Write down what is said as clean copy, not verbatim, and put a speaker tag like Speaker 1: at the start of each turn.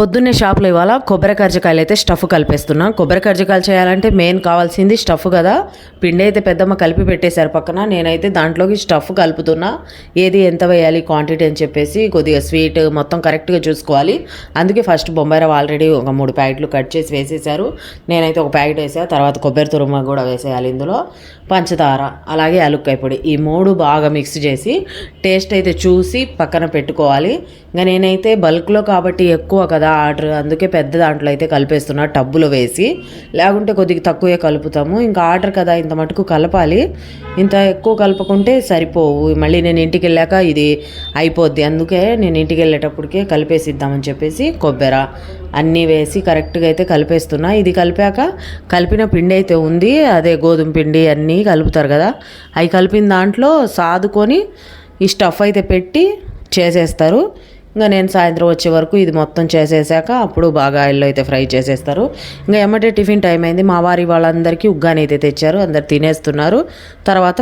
Speaker 1: పొద్దున్నే షాప్లో ఇవాళ కొబ్బరి కర్జకాయలు అయితే స్టఫ్ కలిపేస్తున్నా. కొబ్బరి కర్జకాయలు చేయాలంటే మెయిన్ కావాల్సింది స్టఫ్ కదా. పిండి అయితే పెద్దమ్మ కలిపి పెట్టేశారు పక్కన. నేనైతే దాంట్లోకి స్టఫ్ కలుపుతున్నా. ఏది ఎంత వేయాలి క్వాంటిటీ అని చెప్పేసి కొద్దిగా స్వీట్ మొత్తం కరెక్ట్గా చూసుకోవాలి. అందుకే ఫస్ట్ బొంబాయి రవ్వ ఆల్రెడీ ఒక 3 ప్యాకెట్లు కట్ చేసి వేసేసారు. నేనైతే ఒక ప్యాకెట్ వేసా. తర్వాత కొబ్బరి తురుమ కూడా వేసేయాలి. ఇందులో పంచదార అలాగే యాలుక్కాయ పొడి ఈ 3 బాగా మిక్స్ చేసి టేస్ట్ అయితే చూసి పక్కన పెట్టుకోవాలి. ఇంకా నేనైతే బల్క్లో కాబట్టి ఎక్కువ కదా ఆర్డర్, అందుకే పెద్ద దాంట్లో అయితే కలిపేస్తున్నా టబ్బులో వేసి. లేకుంటే కొద్దిగా తక్కువే కలుపుతాము. ఇంకా ఆర్డర్ కదా ఇంత మటుకు కలపాలి. ఇంత ఎక్కువ కలపకుంటే సరిపోవు. మళ్ళీ నేను ఇంటికి వెళ్ళాక ఇది అయిపోద్ది. అందుకే నేను ఇంటికి వెళ్ళేటప్పటికే కలిపేసిద్దామని చెప్పేసి కొబ్బెర అన్నీ వేసి కరెక్ట్గా అయితే కలిపేస్తున్నా. ఇది కలిపాక కలిపిన పిండి అయితే ఉంది, అదే గోధుమ పిండి అన్నీ కలుపుతారు కదా, అవి కలిపిన దాంట్లో సాదుకొని ఈ స్టఫ్ అయితే పెట్టి చేసేస్తారు. ఇంకా నేను సాయంత్రం వచ్చే వరకు ఇది మొత్తం చేసేసాక అప్పుడు బాగా ఆయిల్లో అయితే ఫ్రై చేసేస్తారు. ఇంకా ఎమ్మటే టిఫిన్ టైం అయింది. మా వారి వాళ్ళందరికీ ఉగ్గాని అయితే తెచ్చారు. అందరు తినేస్తున్నారు. తర్వాత